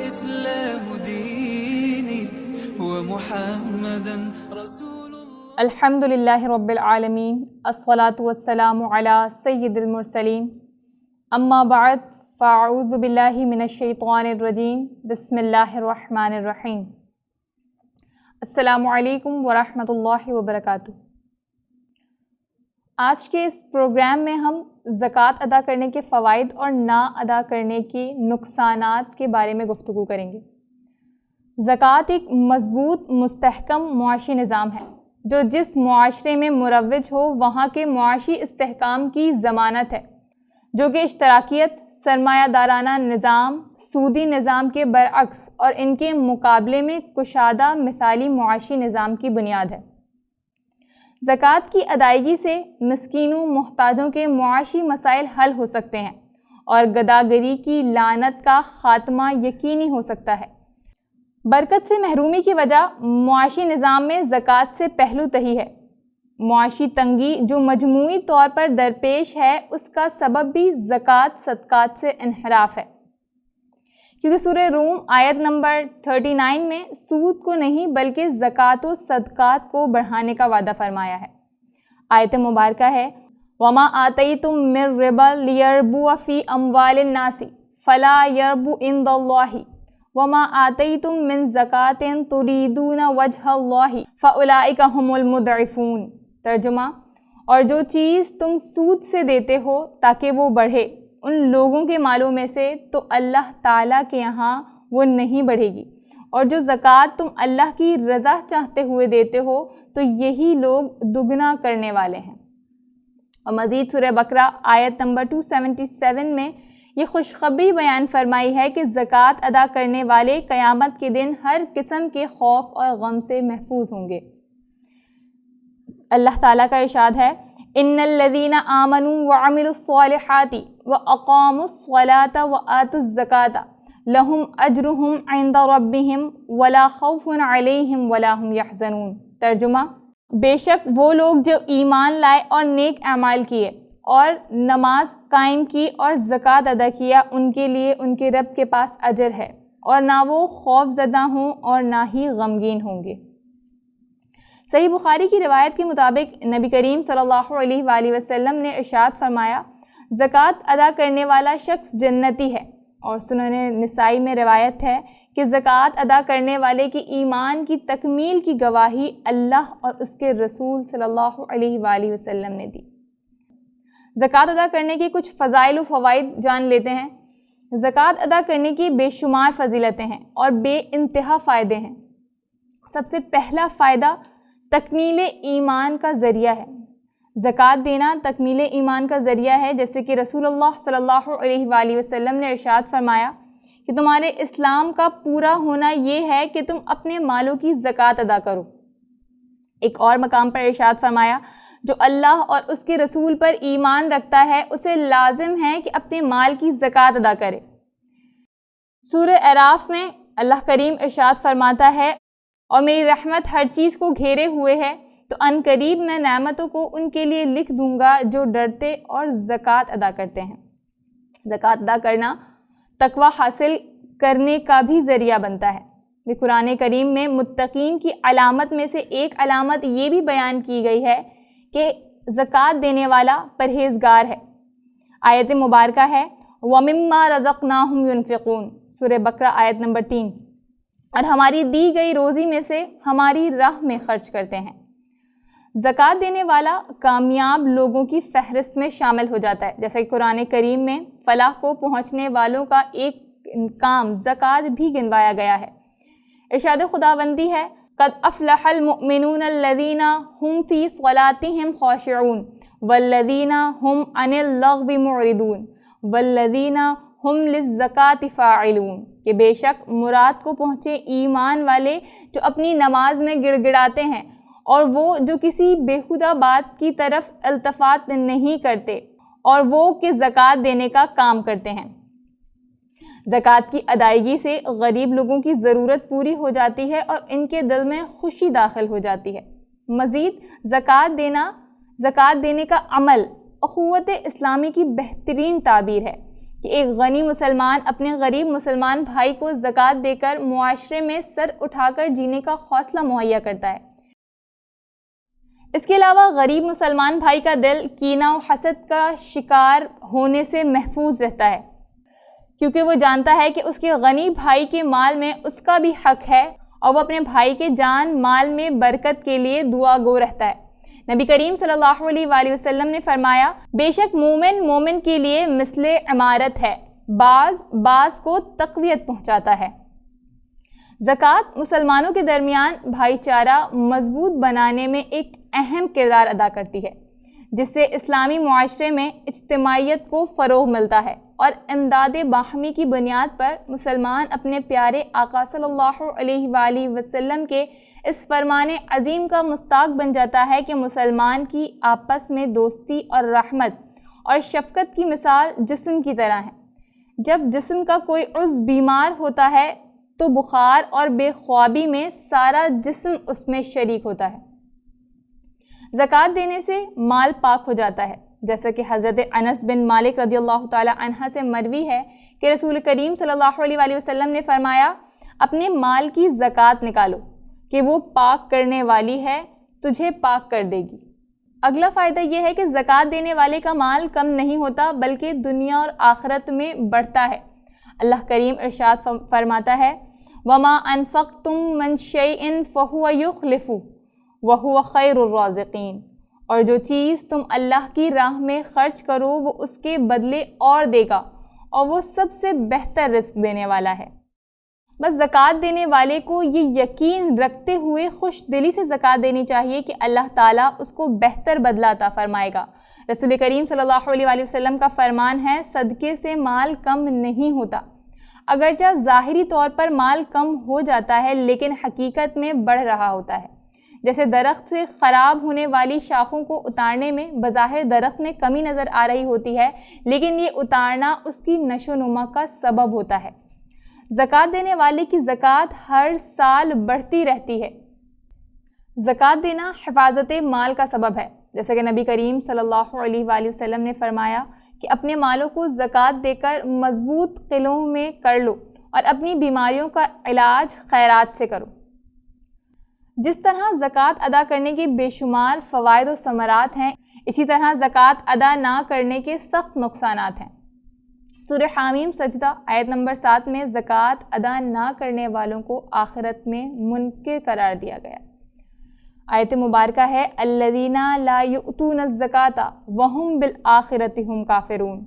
الإسلام ديني ومحمدا رسول الله. الحمد لله رب العالمين، الصلاة والسلام على سيد المرسلين، اما بعد فاعوذ باللہ من الشیطان الرجیم، بسم اللہ الرحمن الرحیم۔ السلام علیکم ورحمۃ اللہ وبرکاتہ۔ آج کے اس پروگرام میں ہم زکوٰۃ ادا کرنے کے فوائد اور نہ ادا کرنے کے نقصانات کے بارے میں گفتگو کریں گے۔ زکوٰۃ ایک مضبوط مستحکم معاشی نظام ہے جو جس معاشرے میں مروج ہو وہاں کے معاشی استحکام کی ضمانت ہے، جو کہ اشتراکیت، سرمایہ دارانہ نظام، سودی نظام کے برعکس اور ان کے مقابلے میں کشادہ مثالی معاشی نظام کی بنیاد ہے۔ زکوٰۃ کی ادائیگی سے مسکینوں محتاجوں کے معاشی مسائل حل ہو سکتے ہیں اور گداگری کی لعنت کا خاتمہ یقینی ہو سکتا ہے۔ برکت سے محرومی کی وجہ معاشی نظام میں زکوٰۃ سے پہلو تہی ہے۔ معاشی تنگی جو مجموعی طور پر درپیش ہے، اس کا سبب بھی زکوٰۃ صدقات سے انحراف ہے، کیونکہ سورہ روم آیت نمبر 39 میں سود کو نہیں بلکہ زکوٰۃ و صدقات کو بڑھانے کا وعدہ فرمایا ہے۔ آیت مبارکہ ہے وَمَا آتَيْتُم مِّن رِّبًا لِيَرْبُوَ فِي أَمْوَالِ النَّاسِ فَلَا يَرْبُ عِندَ اللَّهِ وَمَا آتَيْتُم مِّن زَكَاةٍ تُرِيدُونَ وَجْهَ اللَّهِ فَأُولَٰئِكَ هُمُ الْمُضْعِفُونَ۔ ترجمہ، اور جو چیز تم سود سے دیتے ہو تاکہ وہ بڑھے ان لوگوں کے مالوں میں سے، تو اللہ تعالیٰ کے یہاں وہ نہیں بڑھے گی، اور جو زکوٰۃ تم اللہ کی رضا چاہتے ہوئے دیتے ہو تو یہی لوگ دگنا کرنے والے ہیں۔ اور مزید سورہ بقرہ آیت نمبر 277 میں یہ خوشخبری بیان فرمائی ہے کہ زکوٰۃ ادا کرنے والے قیامت کے دن ہر قسم کے خوف اور غم سے محفوظ ہوں گے۔ اللہ تعالیٰ کا ارشاد ہے ان الذین آمنوا وعملوا الصالحات واقاموا الصلاۃ وآتوا الزکاۃ لہم اجرہم عند ربہم ولا خوف علیہم ولا ہم یحزنون۔ ترجمہ، بے شک وہ لوگ جو ایمان لائے اور نیک اعمال کیے اور نماز قائم کی اور زکوٰۃ ادا کیا، ان کے لیے ان کے رب کے پاس اجر ہے، اور نہ وہ خوف زدہ ہوں اور نہ ہی غمگین ہوں گے۔ صحیح بخاری کی روایت کے مطابق نبی کریم صلی اللہ علیہ وآلہ وسلم نے ارشاد فرمایا زکوٰۃ ادا کرنے والا شخص جنتی ہے، اور سنن نسائی میں روایت ہے کہ زکوٰۃ ادا کرنے والے کی ایمان کی تکمیل کی گواہی اللہ اور اس کے رسول صلی اللہ علیہ وآلہ وسلم نے دی۔ زکوٰۃ ادا کرنے کے کچھ فضائل و فوائد جان لیتے ہیں۔ زکوٰۃ ادا کرنے کی بے شمار فضیلتیں ہیں اور بے انتہا فائدے ہیں۔ سب سے پہلا فائدہ تکمیل ایمان کا ذریعہ ہے۔ زکوٰۃ دینا تکمیل ایمان کا ذریعہ ہے، جیسے کہ رسول اللہ صلی اللہ علیہ وآلہ وسلم نے ارشاد فرمایا کہ تمہارے اسلام کا پورا ہونا یہ ہے کہ تم اپنے مالوں کی زکوٰۃ ادا کرو۔ ایک اور مقام پر ارشاد فرمایا جو اللہ اور اس کے رسول پر ایمان رکھتا ہے اسے لازم ہے کہ اپنے مال کی زکوٰۃ ادا کرے۔ سورہ اعراف میں اللہ کریم ارشاد فرماتا ہے اور میری رحمت ہر چیز کو گھیرے ہوئے ہے، تو ان قریب میں نعمتوں کو ان کے لیے لکھ دوں گا جو ڈرتے اور زکوٰۃ ادا کرتے ہیں۔ زکوٰۃ ادا کرنا تقوی حاصل کرنے کا بھی ذریعہ بنتا ہے۔ یہ قرآن کریم میں متقین کی علامت میں سے ایک علامت یہ بھی بیان کی گئی ہے کہ زکوٰۃ دینے والا پرہیزگار ہے۔ آیت مبارکہ ہے وَمِمَّا رَزَقْنَاهُمْ يُنْفِقُونَ، سورہ بقرہ آیت نمبر 3، اور ہماری دی گئی روزی میں سے ہماری راہ میں خرچ کرتے ہیں۔ زکوٰۃ دینے والا کامیاب لوگوں کی فہرست میں شامل ہو جاتا ہے، جیسے کہ قرآن کریم میں فلاح کو پہنچنے والوں کا ایک کام زکوٰۃ بھی گنوایا گیا ہے۔ ارشاد خداوندی ہے قد افلح المؤمنون الذین هم فی صلاتهم خاشعون والذین هم عن اللغو معرضون والذین ہم للزکاۃ فاعلون، کہ بے شک مراد کو پہنچے ایمان والے جو اپنی نماز میں گڑ گڑاتے ہیں، اور وہ جو کسی بیہودہ بات کی طرف التفات نہیں کرتے، اور وہ کہ زکوٰۃ دینے کا کام کرتے ہیں۔ زکوٰۃ کی ادائیگی سے غریب لوگوں کی ضرورت پوری ہو جاتی ہے اور ان کے دل میں خوشی داخل ہو جاتی ہے۔ مزید زکوٰۃ دینے کا عمل اخوت اسلامی کی بہترین تعبیر ہے، کہ ایک غنی مسلمان اپنے غریب مسلمان بھائی کو زکوٰۃ دے کر معاشرے میں سر اٹھا کر جینے کا حوصلہ مہیا کرتا ہے۔ اس کے علاوہ غریب مسلمان بھائی کا دل کینہ و حسد کا شکار ہونے سے محفوظ رہتا ہے، کیونکہ وہ جانتا ہے کہ اس کے غنی بھائی کے مال میں اس کا بھی حق ہے، اور وہ اپنے بھائی کے جان مال میں برکت کے لیے دعا گو رہتا ہے۔ نبی کریم صلی اللہ علیہ وآلہ وسلم نے فرمایا، بے شک مومن کے لیے مثل عمارت ہے، بعض کو تقویت پہنچاتا ہے۔ زکوٰۃ مسلمانوں کے درمیان بھائی چارہ مضبوط بنانے میں ایک اہم کردار ادا کرتی ہے، جس سے اسلامی معاشرے میں اجتماعیت کو فروغ ملتا ہے اور امداد باہمی کی بنیاد پر مسلمان اپنے پیارے آقا صلی اللہ علیہ وآلہ وسلم کے اس فرمان عظیم کا مستحق بن جاتا ہے کہ مسلمان کی آپس میں دوستی اور رحمت اور شفقت کی مثال جسم کی طرح ہے۔ جب جسم کا کوئی عضو بیمار ہوتا ہے تو بخار اور بے خوابی میں سارا جسم اس میں شریک ہوتا ہے۔ زکوٰۃ دینے سے مال پاک ہو جاتا ہے، جیسا کہ حضرت انس بن مالک رضی اللہ تعالی عنہ سے مروی ہے کہ رسول کریم صلی اللہ علیہ وآلہ وسلم نے فرمایا، اپنے مال کی زکوٰۃ نکالو کہ وہ پاک کرنے والی ہے، تجھے پاک کر دے گی۔ اگلا فائدہ یہ ہے کہ زکوٰۃ دینے والے کا مال کم نہیں ہوتا بلکہ دنیا اور آخرت میں بڑھتا ہے۔ اللہ کریم ارشاد فرماتا ہے، وَمَا أَنفَقْتُم مِّن شَيْءٍ فَهُوَ يُخْلِفُهُ وَهُوَ خَيْرُ الرَّازِقِينَ، اور جو چیز تم اللہ کی راہ میں خرچ کرو وہ اس کے بدلے اور دے گا، اور وہ سب سے بہتر رزق دینے والا ہے۔ بس زکوٰۃ دینے والے کو یہ یقین رکھتے ہوئے خوش دلی سے زکوٰۃ دینی چاہیے کہ اللہ تعالیٰ اس کو بہتر بدلہ عطا فرمائے گا۔ رسول کریم صلی اللہ علیہ وآلہ وسلم کا فرمان ہے، صدقے سے مال کم نہیں ہوتا۔ اگرچہ ظاہری طور پر مال کم ہو جاتا ہے لیکن حقیقت میں بڑھ رہا ہوتا ہے۔ جیسے درخت سے خراب ہونے والی شاخوں کو اتارنے میں بظاہر درخت میں کمی نظر آ رہی ہوتی ہے، لیکن یہ اتارنا اس کی نشو و نما کا سبب ہوتا ہے۔ زکوٰۃ دینے والے کی زکوٰۃ ہر سال بڑھتی رہتی ہے۔ زکوٰۃ دینا حفاظت مال کا سبب ہے، جیسا کہ نبی کریم صلی اللہ علیہ وآلہ وسلم نے فرمایا کہ اپنے مالوں کو زکوٰۃ دے کر مضبوط قلعوں میں کر لو اور اپنی بیماریوں کا علاج خیرات سے کرو۔ جس طرح زکوٰۃ ادا کرنے کے بے شمار فوائد و ثمرات ہیں، اسی طرح زکوٰۃ ادا نہ کرنے کے سخت نقصانات ہیں۔ سورہ حامیم سجدہ آیت نمبر 7 میں زکوٰۃ ادا نہ کرنے والوں کو آخرت میں منکر قرار دیا گیا۔ آیت مبارکہ ہے، الذین لا یؤتون الزکاۃ وہم بالآخرۃ ہم کافرون،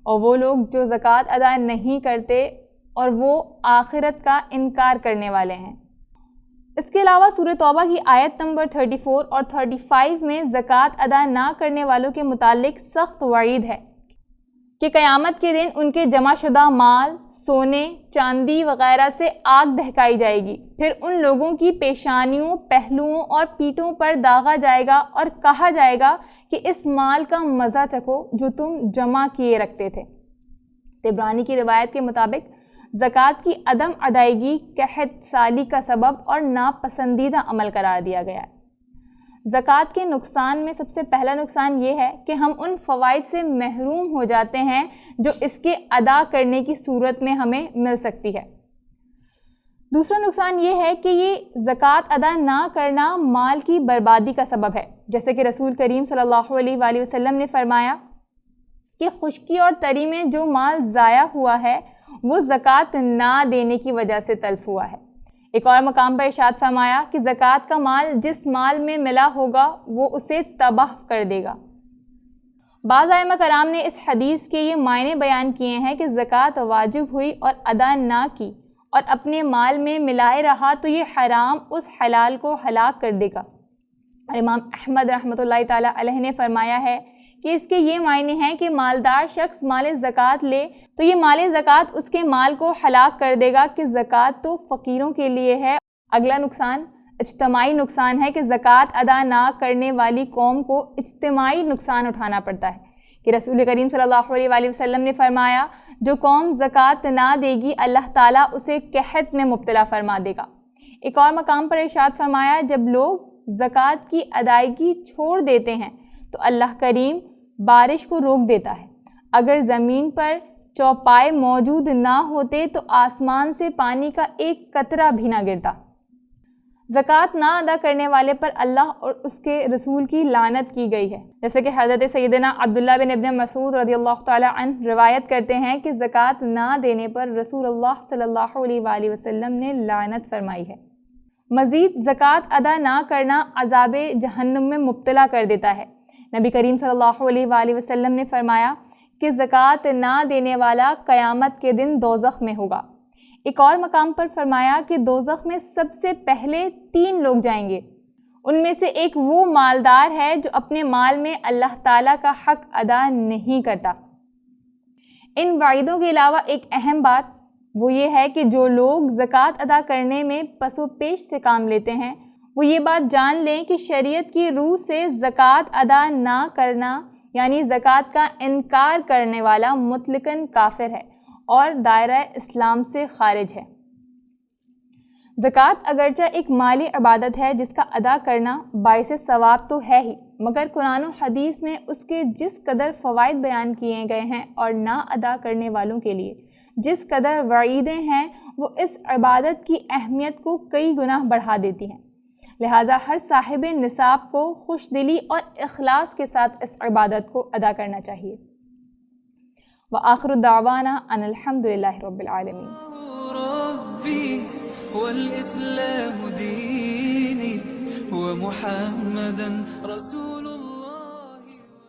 اور وہ لوگ جو زکوٰۃ ادا نہیں کرتے اور وہ آخرت کا انکار کرنے والے ہیں۔ اس کے علاوہ سورہ توبہ کی آیت نمبر 34 اور 35 میں زکوٰۃ ادا نہ کرنے والوں کے متعلق سخت وعید ہے کہ قیامت کے دن ان کے جمع شدہ مال، سونے، چاندی وغیرہ سے آگ دہکائی جائے گی، پھر ان لوگوں کی پیشانیوں، پہلوؤں اور پیٹھوں پر داغا جائے گا اور کہا جائے گا کہ اس مال کا مزہ چکھو جو تم جمع کیے رکھتے تھے۔ طبرانی کی روایت کے مطابق زکوٰۃ کی عدم ادائیگی قحط سالی کا سبب اور ناپسندیدہ عمل قرار دیا گیا ہے۔ زکوٰۃ کے نقصان میں سب سے پہلا نقصان یہ ہے کہ ہم ان فوائد سے محروم ہو جاتے ہیں جو اس کے ادا کرنے کی صورت میں ہمیں مل سکتی ہے۔ دوسرا نقصان یہ ہے کہ یہ زکوٰۃ ادا نہ کرنا مال کی بربادی کا سبب ہے، جیسے کہ رسول کریم صلی اللہ علیہ وآلہ وسلم نے فرمایا کہ خشکی اور تری میں جو مال ضائع ہوا ہے وہ زکوٰۃ نہ دینے کی وجہ سے تلف ہوا ہے۔ ایک اور مقام پر ارشاد فرمایا کہ زکوٰۃ کا مال جس مال میں ملا ہوگا وہ اسے تباہ کر دے گا۔ بعض ائمہ کرام نے اس حدیث کے یہ معنی بیان کیے ہیں کہ زکوٰۃ واجب ہوئی اور ادا نہ کی اور اپنے مال میں ملائے رہا تو یہ حرام اس حلال کو ہلاک کر دے گا۔ امام احمد رحمۃ اللہ تعالی علیہ نے فرمایا ہے کہ اس کے یہ معنی ہیں کہ مالدار شخص مال زکوٰۃ لے تو یہ مال زکوٰۃ اس کے مال کو ہلاک کر دے گا کہ زکوٰۃ تو فقیروں کے لیے ہے۔ اگلا نقصان اجتماعی نقصان ہے کہ زکوٰۃ ادا نہ کرنے والی قوم کو اجتماعی نقصان اٹھانا پڑتا ہے کہ رسول کریم صلی اللہ علیہ وآلہ وسلم نے فرمایا، جو قوم زکوٰۃ نہ دے گی اللہ تعالیٰ اسے قحط میں مبتلا فرما دے گا۔ ایک اور مقام پر ارشاد فرمایا، جب لوگ زکوٰۃ کی ادائیگی چھوڑ دیتے ہیں تو اللہ کریم بارش کو روک دیتا ہے۔ اگر زمین پر چوپائے موجود نہ ہوتے تو آسمان سے پانی کا ایک قطرہ بھی نہ گرتا۔ زکوٰۃ نہ ادا کرنے والے پر اللہ اور اس کے رسول کی لعنت کی گئی ہے، جیسے کہ حضرت سیدنا عبداللہ بن ابن مسعود رضی اللہ تعالیٰ عنہ روایت کرتے ہیں کہ زکوٰۃ نہ دینے پر رسول اللہ صلی اللہ علیہ وآلہ وسلم نے لعنت فرمائی ہے۔ مزید زکوٰۃ ادا نہ کرنا عذاب جہنم میں مبتلا کر دیتا ہے۔ نبی کریم صلی اللہ علیہ وآلہ وسلم نے فرمایا کہ زکوٰۃ نہ دینے والا قیامت کے دن دوزخ میں ہوگا۔ ایک اور مقام پر فرمایا کہ دوزخ میں سب سے پہلے 3 لوگ جائیں گے، ان میں سے ایک وہ مالدار ہے جو اپنے مال میں اللہ تعالیٰ کا حق ادا نہیں کرتا۔ ان وعیدوں کے علاوہ ایک اہم بات وہ یہ ہے کہ جو لوگ زکوٰۃ ادا کرنے میں پس و پیش سے کام لیتے ہیں وہ یہ بات جان لیں کہ شریعت کی روح سے زکوٰۃ ادا نہ کرنا یعنی زکوٰۃ کا انکار کرنے والا مطلقاً کافر ہے اور دائرہ اسلام سے خارج ہے۔ زکوٰۃ اگرچہ ایک مالی عبادت ہے جس کا ادا کرنا باعث ثواب تو ہے ہی، مگر قرآن و حدیث میں اس کے جس قدر فوائد بیان کیے گئے ہیں اور نہ ادا کرنے والوں کے لیے جس قدر وعیدیں ہیں وہ اس عبادت کی اہمیت کو کئی گنا بڑھا دیتی ہیں۔ لہٰذا ہر صاحب نصاب کو خوش دلی اور اخلاص کے ساتھ اس عبادت کو ادا کرنا چاہیے۔ وآخر دعوانا ان الحمد للہ رب العالمین۔ ربي والإسلام ديني ومحمدا رسول